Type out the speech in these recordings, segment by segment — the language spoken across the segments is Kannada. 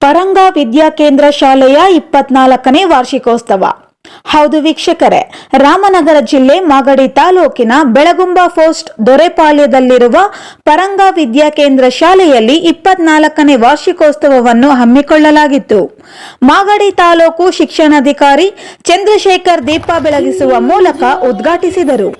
ಪರಂಗ ವಿದ್ಯಾಕೇಂದ್ರ ಶಾಲೆಯ 24ನೇ ವಾರ್ಷಿಕೋತ್ಸವ. ಹೌದು ವೀಕ್ಷಕರೇ, ರಾಮನಗರ ಜಿಲ್ಲೆ ಮಾಗಡಿ ತಾಲೂಕಿನ ಬೆಳಗುಂಬ ಪೋಸ್ಟ್ ದೊರೆಪಾಳ್ಯದಲ್ಲಿರುವ ಪರಂಗ ವಿದ್ಯಾಕೇಂದ್ರ ಶಾಲೆಯಲ್ಲಿ 24ನೇ ವಾರ್ಷಿಕೋತ್ಸವವನ್ನು ಹಮ್ಮಿಕೊಳ್ಳಲಾಗಿತ್ತು. ಮಾಗಡಿ ತಾಲೂಕು ಶಿಕ್ಷಣಾಧಿಕಾರಿ ಚಂದ್ರಶೇಖರ್ ದೀಪ ಬೆಳಗಿಸುವ ಮೂಲಕ ಉದ್ಘಾಟಿಸಿದರು.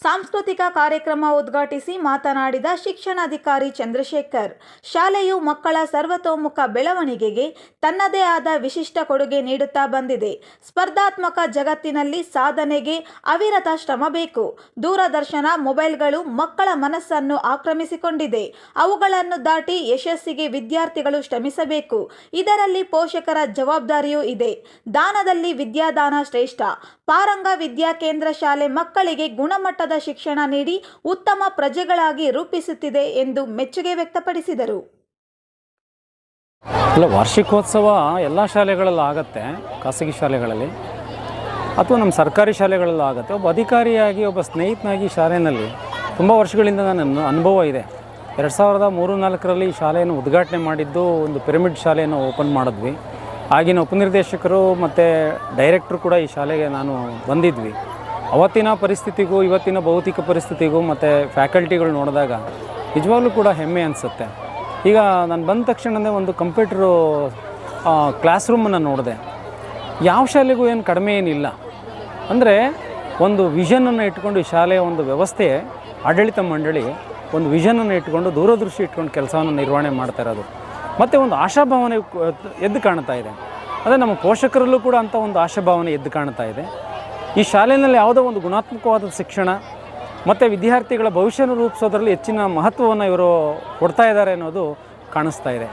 ಸಾಂಸ್ಕೃತಿಕ ಕಾರ್ಯಕ್ರಮ ಉದ್ಘಾಟಿಸಿ ಮಾತನಾಡಿದ ಶಿಕ್ಷಣಾಧಿಕಾರಿ ಚಂದ್ರಶೇಖರ್, ಶಾಲೆಯು ಮಕ್ಕಳ ಸರ್ವತೋಮುಖ ಬೆಳವಣಿಗೆಗೆ ತನ್ನದೇ ಆದ ವಿಶಿಷ್ಟ ಕೊಡುಗೆ ನೀಡುತ್ತಾ ಬಂದಿದೆ. ಸ್ಪರ್ಧಾತ್ಮಕ ಜಗತ್ತಿನಲ್ಲಿ ಸಾಧನೆಗೆ ಅವಿರತ ಶ್ರಮ ಬೇಕು. ದೂರದರ್ಶನ, ಮೊಬೈಲ್ಗಳು ಮಕ್ಕಳ ಮನಸ್ಸನ್ನು ಆಕ್ರಮಿಸಿಕೊಂಡಿದೆ. ಅವುಗಳನ್ನು ದಾಟಿ ಯಶಸ್ಸಿಗೆ ವಿದ್ಯಾರ್ಥಿಗಳು ಶ್ರಮಿಸಬೇಕು. ಇದರಲ್ಲಿ ಪೋಷಕರ ಜವಾಬ್ದಾರಿಯೂ ಇದೆ. ದಾನದಲ್ಲಿ ವಿದ್ಯಾದಾನ ಶ್ರೇಷ್ಠ. ಪಾರಂಗ ವಿದ್ಯಾಕೇಂದ್ರ ಶಾಲೆ ಮಕ್ಕಳಿಗೆ ಗುಣಮಟ್ಟದ ಶಿಕ್ಷಣ ನೀಡಿ ಉತ್ತಮ ಪ್ರಜೆಗಳಾಗಿ ರೂಪಿಸುತ್ತಿದೆ ಎಂದು ಮೆಚ್ಚುಗೆ ವ್ಯಕ್ತಪಡಿಸಿದರು. ವಾರ್ಷಿಕೋತ್ಸವ ಎಲ್ಲ ಶಾಲೆಗಳಲ್ಲಿ ಆಗುತ್ತೆ, ಖಾಸಗಿ ಶಾಲೆಗಳಲ್ಲಿ ಅಥವಾ ನಮ್ಮ ಸರ್ಕಾರಿ ಶಾಲೆಗಳಲ್ಲೂ ಆಗುತ್ತೆ. ಒಬ್ಬ ಅಧಿಕಾರಿಯಾಗಿ, ಒಬ್ಬ ಸ್ನೇಹಿತನಾಗಿ ಶಾಲೆಯಲ್ಲಿ ತುಂಬ ವರ್ಷಗಳಿಂದ ನನ್ನ ಅನುಭವ ಇದೆ. 2003-4ರಲ್ಲಿ ಈ ಶಾಲೆಯನ್ನು ಉದ್ಘಾಟನೆ ಮಾಡಿದ್ದು, ಒಂದು ಪಿರಮಿಡ್ ಶಾಲೆಯನ್ನು ಓಪನ್ ಮಾಡಿದ್ವಿ. ಆಗಿನ ಉಪನಿರ್ದೇಶಕರು ಮತ್ತು ಡೈರೆಕ್ಟ್ರು ಕೂಡ ಈ ಶಾಲೆಗೆ ನಾನು ಬಂದಿದ್ವಿ. ಅವತ್ತಿನ ಪರಿಸ್ಥಿತಿಗೂ ಇವತ್ತಿನ ಭೌತಿಕ ಪರಿಸ್ಥಿತಿಗೂ ಮತ್ತು ಫ್ಯಾಕಲ್ಟಿಗಳು ನೋಡಿದಾಗ ನಿಜವಾಗ್ಲೂ ಕೂಡ ಹೆಮ್ಮೆ ಅನಿಸುತ್ತೆ. ಈಗ ನಾನು ಬಂದ ತಕ್ಷಣವೇ ಒಂದು ಕಂಪ್ಯೂಟ್ರು ಕ್ಲಾಸ್ ರೂಮನ್ನು ನೋಡಿದೆ. ಯಾವ ಶಾಲೆಗೂ ಏನು ಕಡಿಮೆ ಏನಿಲ್ಲ. ಅಂದರೆ ಒಂದು ವಿಷನನ್ನು ಇಟ್ಕೊಂಡು ಈ ಶಾಲೆಯ ಒಂದು ವ್ಯವಸ್ಥೆ, ಆಡಳಿತ ಮಂಡಳಿ ಒಂದು ವಿಷನನ್ನು ಇಟ್ಕೊಂಡು, ದೂರದೃಷ್ಟಿ ಇಟ್ಕೊಂಡು ಕೆಲಸವನ್ನು ನಿರ್ವಹಣೆ ಮಾಡ್ತಾ ಇರೋದು. ಮತ್ತು ಒಂದು ಆಶಾಭಾವನೆ ಎದ್ದು ಕಾಣ್ತಾ ಇದೆ. ಅದೇ ನಮ್ಮ ಪೋಷಕರಲ್ಲೂ ಕೂಡ ಅಂಥ ಒಂದು ಆಶಾಭಾವನೆ ಎದ್ದು ಕಾಣ್ತಾ ಇದೆ. ಈ ಶಾಲೆಯಲ್ಲಿ ಯಾವುದೋ ಒಂದು ಗುಣಾತ್ಮಕವಾದ ಶಿಕ್ಷಣ ಮತ್ತು ವಿದ್ಯಾರ್ಥಿಗಳ ಭವಿಷ್ಯನ ರೂಪಿಸೋದ್ರಲ್ಲಿ ಹೆಚ್ಚಿನ ಮಹತ್ವವನ್ನು ಇವರು ಕೊಡ್ತಾ ಇದ್ದಾರೆ ಅನ್ನೋದು ಕಾಣಿಸ್ತಾ ಇದೆ.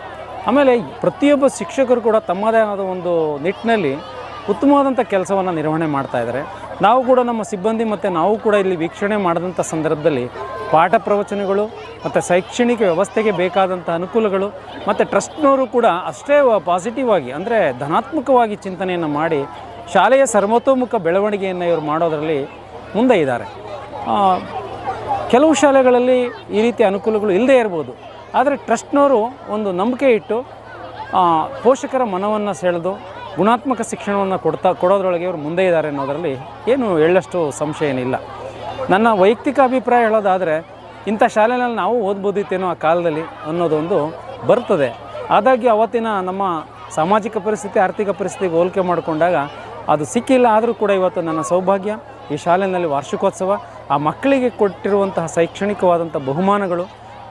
ಆಮೇಲೆ ಪ್ರತಿಯೊಬ್ಬ ಶಿಕ್ಷಕರು ಕೂಡ ತಮ್ಮದೇ ಆದ ಒಂದು ನಿಟ್ಟಿನಲ್ಲಿ ಉತ್ತಮವಾದಂಥ ಕೆಲಸವನ್ನು ನಿರ್ವಹಣೆ ಮಾಡ್ತಾ ಇದ್ದಾರೆ. ನಾವು ಕೂಡ ನಮ್ಮ ಸಿಬ್ಬಂದಿ ಮತ್ತು ನಾವು ಕೂಡ ಇಲ್ಲಿ ವೀಕ್ಷಣೆ ಮಾಡಿದಂಥ ಸಂದರ್ಭದಲ್ಲಿ ಪಾಠ ಪ್ರವಚನಗಳು ಮತ್ತು ಶೈಕ್ಷಣಿಕ ವ್ಯವಸ್ಥೆಗೆ ಬೇಕಾದಂಥ ಅನುಕೂಲಗಳು ಮತ್ತು ಟ್ರಸ್ಟ್ನವರು ಕೂಡ ಅಷ್ಟೇ ಪಾಸಿಟಿವ್ ಆಗಿ, ಅಂದರೆ ಧನಾತ್ಮಕವಾಗಿ ಚಿಂತನೆಯನ್ನು ಮಾಡಿ ಶಾಲೆಯ ಸರ್ವತೋಮುಖ ಬೆಳವಣಿಗೆಯನ್ನು ಇವರು ಮಾಡೋದರಲ್ಲಿ ಮುಂದೆ ಇದ್ದಾರೆ. ಕೆಲವು ಶಾಲೆಗಳಲ್ಲಿ ಈ ರೀತಿ ಅನುಕೂಲಗಳು ಇಲ್ಲದೇ ಇರ್ಬೋದು, ಆದರೆ ಟ್ರಸ್ಟ್ನವರು ಒಂದು ನಂಬಿಕೆ ಇಟ್ಟು ಪೋಷಕರ ಮನವನ್ನು ಸೆಳೆದು ಗುಣಾತ್ಮಕ ಶಿಕ್ಷಣವನ್ನು ಕೊಡೋದ್ರೊಳಗೆ ಇವರು ಮುಂದೆ ಇದ್ದಾರೆ ಅನ್ನೋದರಲ್ಲಿ ಏನು ಎಳ್ಳಷ್ಟು ಸಂಶಯ ಏನಿಲ್ಲ. ನನ್ನ ವೈಯಕ್ತಿಕ ಅಭಿಪ್ರಾಯ ಹೇಳೋದಾದರೆ, ಇಂಥ ಶಾಲೆಯಲ್ಲಿ ನಾವು ಓದ್ಬೋದಿತ್ತೇನೋ ಆ ಕಾಲದಲ್ಲಿ ಅನ್ನೋದೊಂದು ಬರ್ತದೆ. ಆದಾಗ್ಯೂ ಅವತ್ತಿನ ನಮ್ಮ ಸಾಮಾಜಿಕ ಪರಿಸ್ಥಿತಿ, ಆರ್ಥಿಕ ಪರಿಸ್ಥಿತಿಗೆ ಹೋಲಿಕೆ ಮಾಡಿಕೊಂಡಾಗ ಅದು ಸಿಕ್ಕಿಲ್ಲ. ಆದರೂ ಕೂಡ ಇವತ್ತು ನನ್ನ ಸೌಭಾಗ್ಯ ಈ ಶಾಲೆಯಲ್ಲಿ ವಾರ್ಷಿಕೋತ್ಸವ, ಆ ಮಕ್ಕಳಿಗೆ ಕೊಟ್ಟಿರುವಂತಹ ಶೈಕ್ಷಣಿಕವಾದಂಥ ಬಹುಮಾನಗಳು,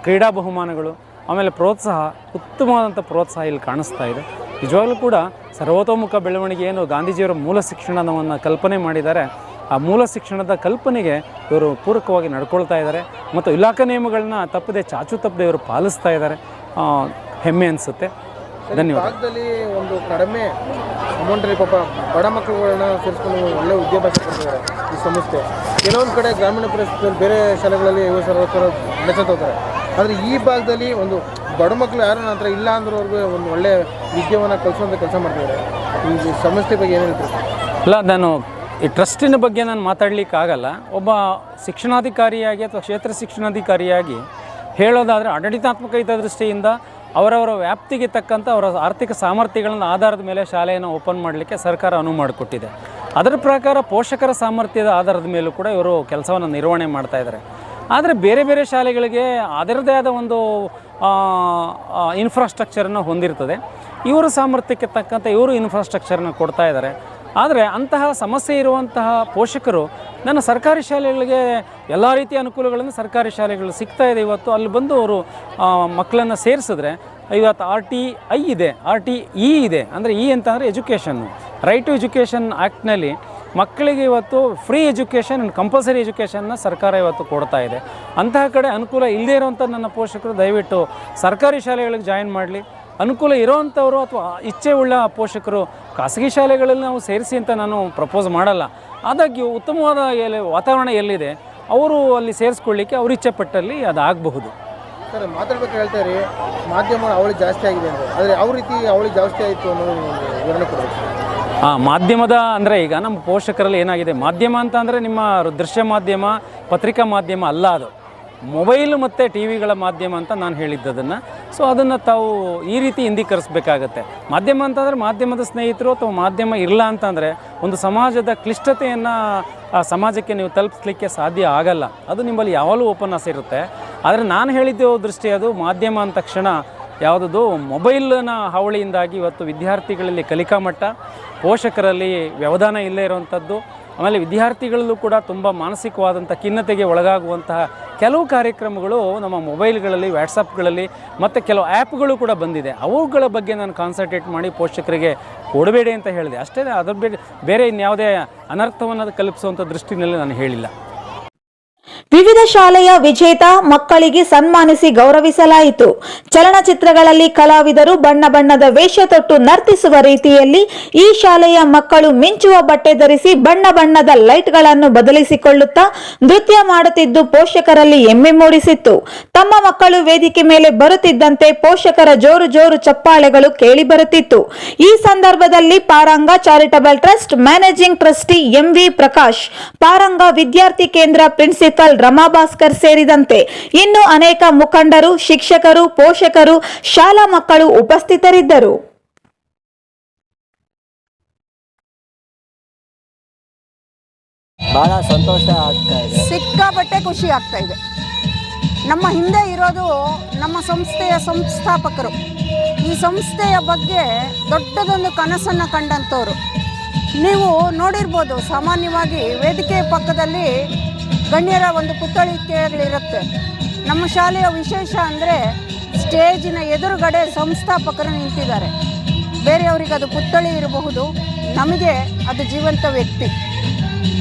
ಕ್ರೀಡಾ ಬಹುಮಾನಗಳು, ಆಮೇಲೆ ಪ್ರೋತ್ಸಾಹ, ಉತ್ತಮವಾದಂಥ ಪ್ರೋತ್ಸಾಹ ಇಲ್ಲಿ ಕಾಣಿಸ್ತಾ ಇದೆ. ನಿಜವಾಗ್ಲೂ ಕೂಡ ಸರ್ವತೋಮುಖ ಬೆಳವಣಿಗೆ ಏನು ಗಾಂಧೀಜಿಯವರ ಮೂಲ ಶಿಕ್ಷಣವನ್ನು ಕಲ್ಪನೆ ಮಾಡಿದ್ದಾರೆ, ಆ ಮೂಲ ಶಿಕ್ಷಣದ ಕಲ್ಪನೆಗೆ ಇವರು ಪೂರಕವಾಗಿ ನಡ್ಕೊಳ್ತಾ ಇದ್ದಾರೆ. ಮತ್ತು ಇಲಾಖಾ ನಿಯಮಗಳನ್ನ ತಪ್ಪದೆ, ಚಾಚು ತಪ್ಪದೆ ಇವರು ಪಾಲಿಸ್ತಾ ಇದ್ದಾರೆ. ಹೆಮ್ಮೆ ಅನಿಸುತ್ತೆ. ಧನ್ಯವಾದ. ಭಾಗದಲ್ಲಿ ಒಂದು ಕಡಿಮೆ ಅಮೌಂಟಲ್ಲಿ ಪಾಪ ಬಡ ಮಕ್ಕಳುಗಳನ್ನ ಸೇರಿಸ್ಕೊಂಡು ಒಳ್ಳೆ ವಿದ್ಯಾಭ್ಯಾಸ ಕೊಡ್ತಿದ್ದಾರೆ ಈ ಸಂಸ್ಥೆ. ಕೆಲವೊಂದು ಕಡೆ ಗ್ರಾಮೀಣ ಪರಿಸ್ಥಿತಿಯಲ್ಲಿ ಬೇರೆ ಶಾಲೆಗಳಲ್ಲಿ 50,000 ನಡೆಸ್ತಾ ಹೋಗ್ತಾರೆ. ಆದರೆ ಈ ಭಾಗದಲ್ಲಿ ಒಂದು ಬಡ ಮಕ್ಕಳು ಯಾರು ನನ್ನ ಹತ್ರ ಇಲ್ಲ ಅಂದ್ರವ್ರಿಗೆ ಒಂದು ಒಳ್ಳೆ ವಿದ್ಯೆಯನ್ನು ಕಲಿಸುವಂಥ ಕೆಲಸ ಮಾಡ್ತಿದ್ದಾರೆ. ಈ ಸಂಸ್ಥೆ ಬಗ್ಗೆ ಏನು ಹೇಳ್ತೀವಿ? ಇಲ್ಲ, ನಾನು ಈ ಟ್ರಸ್ಟಿನ ಬಗ್ಗೆ ನಾನು ಮಾತಾಡಲಿಕ್ಕಾಗಲ್ಲ. ಒಬ್ಬ ಶಿಕ್ಷಣಾಧಿಕಾರಿಯಾಗಿ ಅಥವಾ ಕ್ಷೇತ್ರ ಶಿಕ್ಷಣಾಧಿಕಾರಿಯಾಗಿ ಹೇಳೋದಾದರೆ, ಆಡಳಿತಾತ್ಮಕ ಹಿತದೃಷ್ಟಿಯಿಂದ ಅವರವರ ವ್ಯಾಪ್ತಿಗೆ ತಕ್ಕಂಥ ಅವರ ಆರ್ಥಿಕ ಸಾಮರ್ಥ್ಯಗಳನ್ನು ಆಧಾರದ ಮೇಲೆ ಶಾಲೆಯನ್ನು ಓಪನ್ ಮಾಡಲಿಕ್ಕೆ ಸರ್ಕಾರ ಅನುವು ಮಾಡಿಕೊಟ್ಟಿದೆ. ಅದರ ಪ್ರಕಾರ ಪೋಷಕರ ಸಾಮರ್ಥ್ಯದ ಆಧಾರದ ಮೇಲೂ ಕೂಡ ಇವರು ಕೆಲಸವನ್ನು ನಿರ್ವಹಣೆ ಮಾಡ್ತಾ ಇದ್ದಾರೆ. ಆದರೆ ಬೇರೆ ಬೇರೆ ಶಾಲೆಗಳಿಗೆ ಅದರದ್ದೇ ಆದ ಒಂದು ಇನ್ಫ್ರಾಸ್ಟ್ರಕ್ಚರನ್ನು ಹೊಂದಿರ್ತದೆ. ಇವರ ಸಾಮರ್ಥ್ಯಕ್ಕೆ ತಕ್ಕಂಥ ಇವರು ಇನ್ಫ್ರಾಸ್ಟ್ರಕ್ಚರನ್ನು ಕೊಡ್ತಾ ಇದ್ದಾರೆ. ಆದರೆ ಅಂತಹ ಸಮಸ್ಯೆ ಇರುವಂತಹ ಪೋಷಕರು ನನ್ನ ಸರ್ಕಾರಿ ಶಾಲೆಗಳಿಗೆ ಎಲ್ಲ ರೀತಿಯ ಅನುಕೂಲಗಳನ್ನು ಸರ್ಕಾರಿ ಶಾಲೆಗಳು ಸಿಗ್ತಾ ಇದೆ. ಇವತ್ತು ಅಲ್ಲಿ ಬಂದು ಅವರು ಮಕ್ಕಳನ್ನು ಸೇರಿಸಿದ್ರೆ, ಇವತ್ತು RTI ಇದೆ, RTE ಇದೆ. ಅಂದರೆ ಅಂತಂದರೆ ಎಜುಕೇಷನ್ನು, ರೈಟ್ ಟು ಎಜುಕೇಷನ್ ಆ್ಯಕ್ಟ್ನಲ್ಲಿ ಮಕ್ಕಳಿಗೆ ಇವತ್ತು ಫ್ರೀ ಎಜುಕೇಷನ್ ಆ್ಯಂಡ್ ಕಂಪಲ್ಸರಿ ಎಜುಕೇಷನ್ನ ಸರ್ಕಾರ ಇವತ್ತು ಕೊಡ್ತಾ ಇದೆ. ಅಂತಹ ಕಡೆ ಅನುಕೂಲ ಇಲ್ಲದೇ ಇರೋವಂಥ ನನ್ನ ಪೋಷಕರು ದಯವಿಟ್ಟು ಸರ್ಕಾರಿ ಶಾಲೆಗಳಿಗೆ ಜಾಯಿನ್ ಮಾಡಲಿ. ಅನುಕೂಲ ಇರೋವಂಥವರು ಅಥವಾ ಇಚ್ಛೆ ಉಳ್ಳ ಪೋಷಕರು ಖಾಸಗಿ ಶಾಲೆಗಳಲ್ಲಿ ನಾವು ಸೇರಿಸಿ ಅಂತ ನಾನು ಪ್ರಪೋಸ್ ಮಾಡಲ್ಲ. ಆದಾಗ್ಯೂ ಉತ್ತಮವಾದ ವಾತಾವರಣ ಎಲ್ಲಿದೆ ಅವರು ಅಲ್ಲಿ ಸೇರಿಸ್ಕೊಳ್ಳಿಕ್ಕೆ ಅವ್ರ ಇಚ್ಛೆ ಪಟ್ಟಲ್ಲಿ ಅದು ಆಗಬಹುದು. ಸರ್, ಮಾತಾಡ್ಬೇಕು ಹೇಳ್ತಾರೆ, ಮಾಧ್ಯಮ ಅವಳಿಗೆ ಜಾಸ್ತಿ ಆಗಿದೆ ಅಂದರೆ, ಆದರೆ ಯಾವ ರೀತಿ ಅವಳಿಗೆ ಜಾಸ್ತಿ ಆಯಿತು ಅನ್ನೋದು ವಿವರಣೆ ಕೊಡಬೇಕು. ಮಾಧ್ಯಮದ ಅಂದರೆ ಈಗ ನಮ್ಮ ಪೋಷಕರಲ್ಲಿ ಏನಾಗಿದೆ, ಮಾಧ್ಯಮ ಅಂತ ಅಂದರೆ ನಿಮ್ಮ ದೃಶ್ಯ ಮಾಧ್ಯಮ, ಪತ್ರಿಕಾ ಮಾಧ್ಯಮ ಅಲ್ಲ. ಅದು ಮೊಬೈಲ್ ಮತ್ತು ಟಿ ವಿಗಳ ಮಾಧ್ಯಮ ಅಂತ ನಾನು ಹೇಳಿದ್ದದನ್ನು. ಸೊ ಅದನ್ನು ತಾವು ಈ ರೀತಿ ಹಿಂದೀಕರಿಸಬೇಕಾಗತ್ತೆ. ಮಾಧ್ಯಮ ಅಂತಂದರೆ ಮಾಧ್ಯಮದ ಸ್ನೇಹಿತರು ಅಥವಾ ಮಾಧ್ಯಮ ಇಲ್ಲ ಅಂತಂದರೆ ಒಂದು ಸಮಾಜದ ಕ್ಲಿಷ್ಟತೆಯನ್ನು ಸಮಾಜಕ್ಕೆ ನೀವು ತಲುಪಿಸ್ಲಿಕ್ಕೆ ಸಾಧ್ಯ ಆಗಲ್ಲ. ಅದು ನಿಮ್ಮಲ್ಲಿ ಯಾವಾಗಲೂ ಓಪನ್ನಸ್ ಇರುತ್ತೆ. ಆದರೆ ನಾನು ಹೇಳಿದ್ದೆ ದೃಷ್ಟಿ ಅದು ಮಾಧ್ಯಮ ಅಂದ ತಕ್ಷಣ ಯಾವುದದು ಮೊಬೈಲ್ನ ಹಾವಳಿಯಿಂದಾಗಿ ಇವತ್ತು ವಿದ್ಯಾರ್ಥಿಗಳಲ್ಲಿ ಕಲಿಕಾ ಮಟ್ಟ, ಪೋಷಕರಲ್ಲಿ ವ್ಯವಧಾನ ಇಲ್ಲೇ ಇರುವಂಥದ್ದು, ಆಮೇಲೆ ವಿದ್ಯಾರ್ಥಿಗಳಲ್ಲೂ ಕೂಡ ತುಂಬ ಮಾನಸಿಕವಾದಂಥ ಖಿನ್ನತೆಗೆ ಒಳಗಾಗುವಂತಹ ಕೆಲವು ಕಾರ್ಯಕ್ರಮಗಳು ನಮ್ಮ ಮೊಬೈಲ್ಗಳಲ್ಲಿ, ವ್ಯಾಟ್ಸಪ್ಗಳಲ್ಲಿ ಮತ್ತು ಕೆಲವು ಆ್ಯಪ್ಗಳು ಕೂಡ ಬಂದಿದೆ. ಅವುಗಳ ಬಗ್ಗೆ ನಾನು ಕಾನ್ಸಂಟ್ರೇಟ್ ಮಾಡಿ ಪೋಷಕರಿಗೆ ಕೊಡಬೇಡಿ ಅಂತ ಹೇಳಿದೆ ಅಷ್ಟೇ. ಅದ್ರ ಬೇರೆ ಇನ್ಯಾವುದೇ ಅನರ್ಥವನ್ನು ಕಲ್ಪಿಸುವಂಥ ದೃಷ್ಟಿನಲ್ಲಿ ನಾನು ಹೇಳಿಲ್ಲ. ವಿವಿಧ ಶಾಲೆಯ ವಿಜೇತ ಮಕ್ಕಳಿಗೆ ಸನ್ಮಾನಿಸಿ ಗೌರವಿಸಲಾಯಿತು. ಚಲನಚಿತ್ರಗಳಲ್ಲಿ ಕಲಾವಿದರು ಬಣ್ಣ ಬಣ್ಣದ ವೇಷ ತೊಟ್ಟು ನರ್ತಿಸುವ ರೀತಿಯಲ್ಲಿ ಈ ಶಾಲೆಯ ಮಕ್ಕಳು ಮಿಂಚುವ ಬಟ್ಟೆ ಧರಿಸಿ ಬಣ್ಣ ಬಣ್ಣದ ಲೈಟ್ಗಳನ್ನು ಬದಲಿಸಿಕೊಳ್ಳುತ್ತಾ ನೃತ್ಯ ಮಾಡುತ್ತಿದ್ದು ಪೋಷಕರಲ್ಲಿ ಹೆಮ್ಮೆ ಮೂಡಿಸಿತ್ತು. ತಮ್ಮ ಮಕ್ಕಳು ವೇದಿಕೆ ಮೇಲೆ ಬರುತ್ತಿದ್ದಂತೆ ಪೋಷಕರ ಜೋರು ಜೋರು ಚಪ್ಪಾಳೆಗಳು ಕೇಳಿ ಬರುತ್ತಿತ್ತು. ಈ ಸಂದರ್ಭದಲ್ಲಿ Paranga charitable trust managing trustee M V Prakash, Paranga ವಿದ್ಯಾರ್ಥಿ ಕೇಂದ್ರ ಪ್ರಿನ್ಸಿಪಲ್ ರಮಾ ಭಾಸ್ಕರ್ ಸೇರಿದಂತೆ ಇನ್ನು ಅನೇಕ ಮುಖಂಡರು, ಶಿಕ್ಷಕರು, ಪೋಷಕರು, ಶಾಲಾ ಮಕ್ಕಳು ಉಪಸ್ಥಿತರಿದ್ದರು. ಬಹಳ ಸಂತೋಷ ಆಗ್ತಾ ಇದೆ, ಸಿಕ್ಕಾಪಟ್ಟೆ ಖುಷಿ ಆಗ್ತಾ ಇದೆ. ನಮ್ಮ ಹಿಂದೆ ಇರೋದು ನಮ್ಮ ಸಂಸ್ಥೆಯ ಸಂಸ್ಥಾಪಕರು. ಈ ಸಂಸ್ಥೆಯ ಬಗ್ಗೆ ದೊಡ್ಡದೊಂದು ಕನಸನ್ನು ಕಂಡಂಥವ್ರು. ನೀವು ನೋಡಿರ್ಬೋದು, ಸಾಮಾನ್ಯವಾಗಿ ವೇದಿಕೆ ಪಕ್ಕದಲ್ಲಿ ಗಣ್ಯರ ಒಂದು ಪುತ್ಥಳಿಕೆಗಳಿರುತ್ತೆ. ನಮ್ಮ ಶಾಲೆಯ ವಿಶೇಷ ಅಂದರೆ ಸ್ಟೇಜಿನ ಎದುರುಗಡೆ ಸಂಸ್ಥಾಪಕರು ನಿಂತಿದ್ದಾರೆ. ಬೇರೆಯವರಿಗೆ ಅದು ಪುತ್ಥಳಿ ಇರಬಹುದು, ನಮಗೆ ಅದು ಜೀವಂತ ವ್ಯಕ್ತಿ.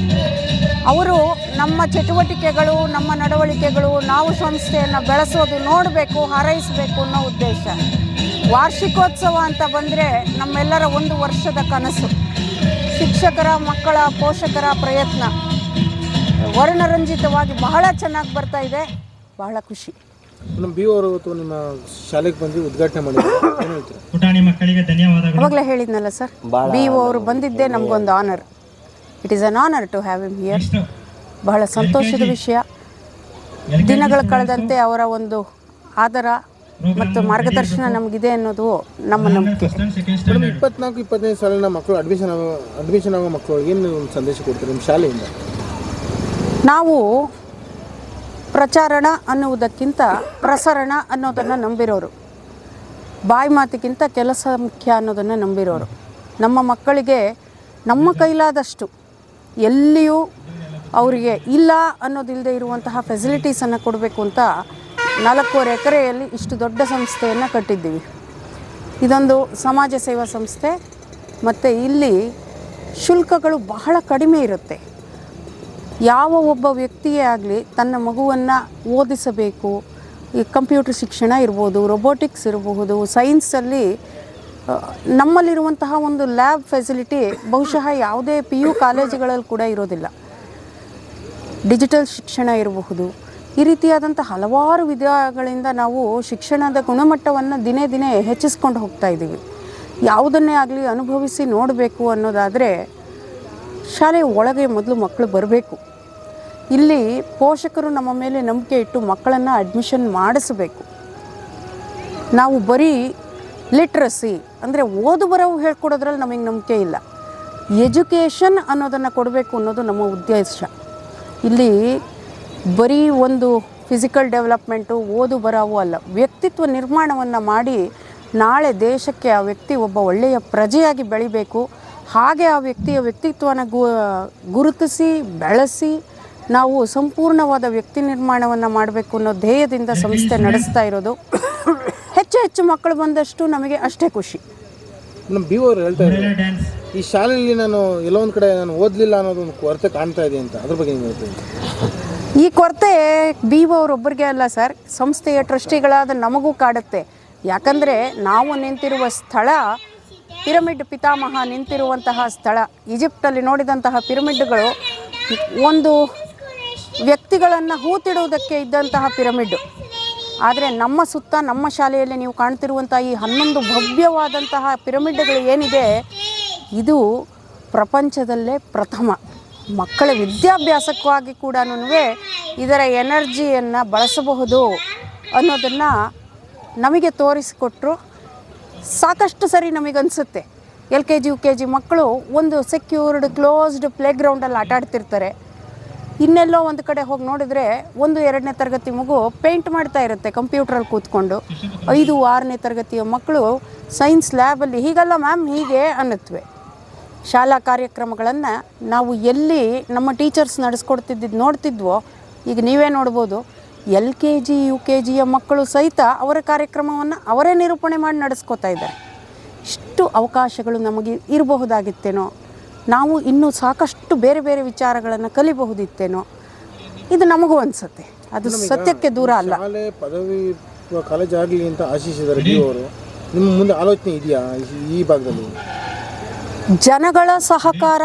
ಅವರು ನಮ್ಮ ಚಟುವಟಿಕೆಗಳು, ನಮ್ಮ ನಡವಳಿಕೆಗಳು, ನಾವು ಸಂಸ್ಥೆಯನ್ನು ಬೆಳೆಸೋದು ನೋಡಬೇಕು, ಹಾರೈಸಬೇಕು ಅನ್ನೋ ಉದ್ದೇಶ. ವಾರ್ಷಿಕೋತ್ಸವ ಅಂತ ಬಂದರೆ ನಮ್ಮೆಲ್ಲರ 1 ವರ್ಷದ ಕನಸು. ಶಿಕ್ಷಕರ, ಮಕ್ಕಳ, ಪೋಷಕರ ಪ್ರಯತ್ನ ವರ್ಣರಂಜಿತವಾಗಿ ಬಹಳ ಚೆನ್ನಾಗಿ ಬರ್ತಾ ಇದೆ. ಬಹಳ ಖುಷಿ. ನಮ್ಮ ಬಿ ಅವರು ನಿಮ್ಮ ಶಾಲೆಗೆ ಬಂದು ಉದ್ಘಾಟನೆ ಮಾಡಿದ್ರು, ಏನು ಹೇಳ್ತೀರಾ? ಪುಟಾಣಿ ಮಕ್ಕಳಿಗೆ ಧನ್ಯವಾದಗಳು. ಅವಾಗಲೇ ಹೇಳಿದ್ನಲ್ಲ ಸರ್, ಬಿ ಅವರು ಬಂದಿದ್ದೇ ನಮಗೊಂದು honour. It is an honour to have him here. ಬಹಳ ಸಂತೋಷದ ವಿಷಯ. ದಿನಗಳು ಕಳೆದಂತೆ ಅವರ ಒಂದು ಆದರ ಮತ್ತು ಮಾರ್ಗದರ್ಶನ ನಮಗಿದೆ ಅನ್ನೋದು ನಮ್ಮ ನಂಬಿಕೆ. 24-25 ಸಾಲಿನ ಮಕ್ಕಳು ಅಡ್ಮಿಷನ್ ಆಗೋ ಮಕ್ಕಳು ಏನು ಒಂದು ಸಂದೇಶ ಕೊಡ್ತೀರಿ ನಿಮ್ಮ ಶಾಲೆಯಿಂದ? ನಾವು ಪ್ರಚಾರಣ ಅನ್ನುವುದಕ್ಕಿಂತ ಪ್ರಸರಣ ಅನ್ನೋದನ್ನು ನಂಬಿರೋರು, ಬಾಯಿ ಮಾತಿಗಿಂತ ಕೆಲಸ ಮುಖ್ಯ ಅನ್ನೋದನ್ನು ನಂಬಿರೋರು. ನಮ್ಮ ಮಕ್ಕಳಿಗೆ ನಮ್ಮ ಕೈಲಾದಷ್ಟು ಎಲ್ಲಿಯೂ ಅವರಿಗೆ ಇಲ್ಲ ಅನ್ನೋದಿಲ್ಲದೆ ಇರುವಂತಹ ಫೆಸಿಲಿಟೀಸನ್ನು ಕೊಡಬೇಕು ಅಂತ 4.5 ಎಕರೆಯಲ್ಲಿ ಇಷ್ಟು ದೊಡ್ಡ ಸಂಸ್ಥೆಯನ್ನು ಕಟ್ಟಿದ್ದೀವಿ. ಇದೊಂದು ಸಮಾಜ ಸೇವಾ ಸಂಸ್ಥೆ ಮತ್ತು ಇಲ್ಲಿ ಶುಲ್ಕಗಳು ಬಹಳ ಕಡಿಮೆ ಇರುತ್ತೆ. ಯಾವ ಒಬ್ಬ ವ್ಯಕ್ತಿಯೇ ಆಗಲಿ ತನ್ನ ಮಗುವನ್ನು ಓದಿಸಬೇಕು, ಈ ಕಂಪ್ಯೂಟರ್ ಶಿಕ್ಷಣ ಇರ್ಬೋದು, ರೊಬೋಟಿಕ್ಸ್ ಇರಬಹುದು, ಸೈನ್ಸಲ್ಲಿ ನಮ್ಮಲ್ಲಿರುವಂತಹ ಒಂದು ಲ್ಯಾಬ್ ಫೆಸಿಲಿಟಿ ಬಹುಶಃ ಯಾವುದೇ PU ಕಾಲೇಜುಗಳಲ್ಲಿ ಕೂಡ ಇರೋದಿಲ್ಲ. ಡಿಜಿಟಲ್ ಶಿಕ್ಷಣ ಇರಬಹುದು. ಈ ರೀತಿಯಾದಂಥ ಹಲವಾರು ವಿಧಗಳಿಂದ ನಾವು ಶಿಕ್ಷಣದ ಗುಣಮಟ್ಟವನ್ನು ದಿನೇ ದಿನೇ ಹೆಚ್ಚಿಸ್ಕೊಂಡು ಹೋಗ್ತಾ ಇದ್ದೀವಿ. ಯಾವುದನ್ನೇ ಆಗಲಿ ಅನುಭವಿಸಿ ನೋಡಬೇಕು ಅನ್ನೋದಾದರೆ ಶಾಲೆಯ ಒಳಗೆ ಮೊದಲು ಮಕ್ಕಳು ಬರಬೇಕು. ಇಲ್ಲಿ ಪೋಷಕರು ನಮ್ಮ ಮೇಲೆ ನಂಬಿಕೆ ಇಟ್ಟು ಮಕ್ಕಳನ್ನು ಅಡ್ಮಿಷನ್ ಮಾಡಿಸಬೇಕು. ನಾವು ಬರೀ ಲಿಟ್ರಸಿ ಅಂದರೆ ಓದು ಬರವು ಹೇಳ್ಕೊಡೋದ್ರಲ್ಲಿ ನಮಗೆ ನಂಬಿಕೆ ಇಲ್ಲ. ಎಜುಕೇಷನ್ ಅನ್ನೋದನ್ನು ಕೊಡಬೇಕು ಅನ್ನೋದು ನಮ್ಮ ಉದ್ದೇಶ. ಇಲ್ಲಿ ಬರೀ ಒಂದು ಫಿಸಿಕಲ್ ಡೆವಲಪ್ಮೆಂಟು, ಓದು ಬರವು ಅಲ್ಲ, ವ್ಯಕ್ತಿತ್ವ ನಿರ್ಮಾಣವನ್ನು ಮಾಡಿ ನಾಳೆ ದೇಶಕ್ಕೆ ಆ ವ್ಯಕ್ತಿ ಒಬ್ಬ ಒಳ್ಳೆಯ ಪ್ರಜೆಯಾಗಿ ಬೆಳಿಬೇಕು. ಹಾಗೆ ಆ ವ್ಯಕ್ತಿಯ ವ್ಯಕ್ತಿತ್ವನ ಗುರುತಿಸಿ ಬೆಳೆಸಿ ನಾವು ಸಂಪೂರ್ಣವಾದ ವ್ಯಕ್ತಿ ನಿರ್ಮಾಣವನ್ನು ಮಾಡಬೇಕು ಅನ್ನೋ ಧ್ಯೇಯದಿಂದ ಸಂಸ್ಥೆ ನಡೆಸ್ತಾ ಇರೋದು. ಹೆಚ್ಚು ಹೆಚ್ಚು ಮಕ್ಕಳು ಬಂದಷ್ಟು ನಮಗೆ ಅಷ್ಟೇ ಖುಷಿ. ನಮ್ಮ ಬಿ ಅವರು ಹೇಳ್ತಾ ಇದ್ದಾರೆ, ಈ ಶಾಲೆಯಲ್ಲಿ ನಾನು ಎಲ್ಲೋ ಒಂದು ಕಡೆ ನಾನು ಓದಲಿಲ್ಲ ಅನ್ನೋದೊಂದು ಕೊರತೆ ಕಾಣ್ತಾ ಇದೆ ಅಂತ, ಅದ್ರ ಬಗ್ಗೆ ಏನು ಹೇಳ್ತೀನಿ? ಈ ಕೊರತೆ ಬಿ ಅವರೊಬ್ಬರಿಗೆ ಅಲ್ಲ ಸರ್, ಸಂಸ್ಥೆಯ ಟ್ರಸ್ಟಿಗಳಾದ ನಮಗೂ ಕಾಡುತ್ತೆ. ಯಾಕಂದರೆ ನಾವು ನಿಂತಿರುವ ಸ್ಥಳ ಪಿರಮಿಡ್ ಪಿತಾಮಹ ನಿಂತಿರುವಂತಹ ಸ್ಥಳ. ಈಜಿಪ್ಟಲ್ಲಿ ನೋಡಿದಂತಹ ಪಿರಮಿಡ್ಗಳು ಒಂದು ವ್ಯಕ್ತಿಗಳನ್ನು ಹೂತಿಡುವುದಕ್ಕೆ ಇದ್ದಂತಹ ಪಿರಮಿಡ್ಡು. ಆದರೆ ನಮ್ಮ ಸುತ್ತ ನಮ್ಮ ಶಾಲೆಯಲ್ಲಿ ನೀವು ಕಾಣ್ತಿರುವಂಥ ಈ 11 ಭವ್ಯವಾದಂತಹ ಪಿರಮಿಡ್ಗಳು ಏನಿದೆ, ಇದು ಪ್ರಪಂಚದಲ್ಲೇ ಪ್ರಥಮ. ಮಕ್ಕಳ ವಿದ್ಯಾಭ್ಯಾಸಕ್ಕಾಗಿ ಕೂಡ ಇದರ ಎನರ್ಜಿಯನ್ನು ಬಳಸಬಹುದು ಅನ್ನೋದನ್ನು ನಮಗೆ ತೋರಿಸಿಕೊಟ್ರು. ಸಾಕಷ್ಟು ಸರಿ ನಮಗನ್ಸುತ್ತೆ LKG UKG ಮಕ್ಕಳು ಒಂದು ಸೆಕ್ಯೂರ್ಡ್ ಕ್ಲೋಸ್ಡ್ ಪ್ಲೇಗ್ರೌಂಡಲ್ಲಿ ಆಟ ಆಡ್ತಿರ್ತಾರೆ. ಇನ್ನೆಲ್ಲೋ ಒಂದು ಕಡೆ ಹೋಗಿ ನೋಡಿದರೆ 1-2ನೇ ತರಗತಿ ಮಗು ಪೇಂಟ್ ಮಾಡ್ತಾ ಇರುತ್ತೆ ಕಂಪ್ಯೂಟ್ರಲ್ಲಿ ಕೂತ್ಕೊಂಡು. 5-6ನೇ ತರಗತಿಯ ಮಕ್ಕಳು ಸೈನ್ಸ್ ಲ್ಯಾಬಲ್ಲಿ ಹೀಗಲ್ಲ ಮ್ಯಾಮ್ ಹೀಗೆ ಅನ್ನತ್ವೆ. ಶಾಲಾ ಕಾರ್ಯಕ್ರಮಗಳನ್ನು ನಾವು ಎಲ್ಲಿ ನಮ್ಮ ಟೀಚರ್ಸ್ ನಡೆಸ್ಕೊಡ್ತಿದ್ದು ನೋಡ್ತಿದ್ವೋ ಈಗ ನೀವೇ ನೋಡ್ಬೋದು LKG UKGಯ ಮಕ್ಕಳು ಸಹಿತ ಅವರ ಕಾರ್ಯಕ್ರಮವನ್ನು ಅವರೇ ನಿರೂಪಣೆ ಮಾಡಿ ನಡೆಸ್ಕೊತಾ ಇದ್ದಾರೆ. ಇಷ್ಟು ಅವಕಾಶಗಳು ನಮಗೆ ಇರಬಹುದಾಗಿತ್ತೇನೋ, ನಾವು ಇನ್ನೂ ಸಾಕಷ್ಟು ಬೇರೆ ಬೇರೆ ವಿಚಾರಗಳನ್ನು ಕಲಿಬಹುದಿತ್ತೇನೋ, ಇದು ನಮಗೂ ಅನಿಸುತ್ತೆ. ಅದು ಸತ್ಯಕ್ಕೆ ದೂರ ಅಲ್ಲ. ಶಾಲೆ ಪದವಿ ಕಾಲೇಜ್ ಆಗಲಿ ಅಂತ ಆಶಿಸಿದ್ದಾರೆ ಅವರು. ನಿಮ್ಮ ಮುಂದೆ ಆಲೋಚನೆ ಇದೆಯಾ ಈ ಭಾಗದಲ್ಲಿ? ಜನಗಳ ಸಹಕಾರ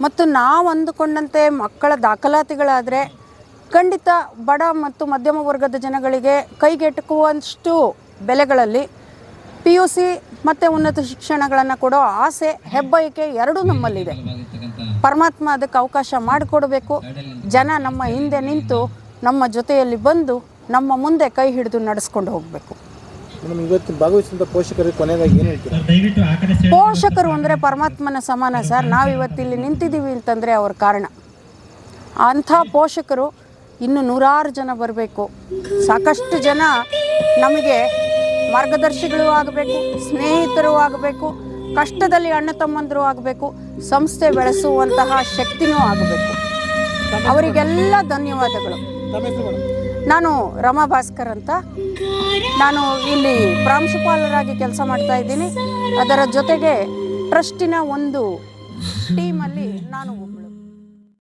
ಮತ್ತು ನಾವು ಅಂದುಕೊಂಡಂತೆ ಮಕ್ಕಳ ದಾಖಲಾತಿಗಳಾದರೆ ಖಂಡಿತ ಬಡ ಮತ್ತು ಮಧ್ಯಮ ವರ್ಗದ ಜನಗಳಿಗೆ ಕೈಗೆಟುಕುವಷ್ಟು ಬೆಲೆಗಳಲ್ಲಿ PUC ಮತ್ತು ಉನ್ನತ ಶಿಕ್ಷಣಗಳನ್ನು ಕೊಡೋ ಆಸೆ, ಹೆಬ್ಬಯಕೆ ಎರಡೂ ನಮ್ಮಲ್ಲಿದೆ. ಪರಮಾತ್ಮ ಅದಕ್ಕೆ ಅವಕಾಶ ಮಾಡಿಕೊಡಬೇಕು. ಜನ ನಮ್ಮ ಹಿಂದೆ ನಿಂತು ನಮ್ಮ ಜೊತೆಯಲ್ಲಿ ಬಂದು ನಮ್ಮ ಮುಂದೆ ಕೈ ಹಿಡಿದು ನಡೆಸ್ಕೊಂಡು ಹೋಗಬೇಕು. ಇವತ್ತು ಭಾಗವಹಿಸಿದ ಪೋಷಕರಿಗೆ ಕೊನೆಯದಾಗಿ ಏನು ಹೇಳ್ತೀರಾ? ಪೋಷಕರು ಅಂದರೆ ಪರಮಾತ್ಮನ ಸಮಾನ ಸರ್. ನಾವು ಇವತ್ತಿಲ್ಲಿ ನಿಂತಿದ್ದೀವಿ ಅಂತಂದರೆ ಅವ್ರ ಕಾರಣ. ಅಂಥ ಪೋಷಕರು ಇನ್ನು 100 ಜನ ಬರಬೇಕು. ಸಾಕಷ್ಟು ಜನ ನಮಗೆ ಮಾರ್ಗದರ್ಶಿಗಳು ಆಗಬೇಕು, ಸ್ನೇಹಿತರು ಆಗಬೇಕು, ಕಷ್ಟದಲ್ಲಿ ಅಣ್ಣ ತಮ್ಮಂದರು ಆಗಬೇಕು, ಸಂಸ್ಥೆ ಬೆಳೆಸುವಂತಹ ಶಕ್ತಿನೂ ಆಗಬೇಕು. ಅವರಿಗೆಲ್ಲ ಧನ್ಯವಾದಗಳು. ನಾನು ರಮಾ ಭಾಸ್ಕರ್ ಅಂತ. ನಾನು ಇಲ್ಲಿ ಪ್ರಾಂಶುಪಾಲರಾಗಿ ಕೆಲಸ ಮಾಡ್ತಾ ಇದ್ದೀನಿ. ಅದರ ಜೊತೆಗೆ ಟ್ರಸ್ಟಿನ ಒಂದು ಟೀಮಲ್ಲಿ ನಾನು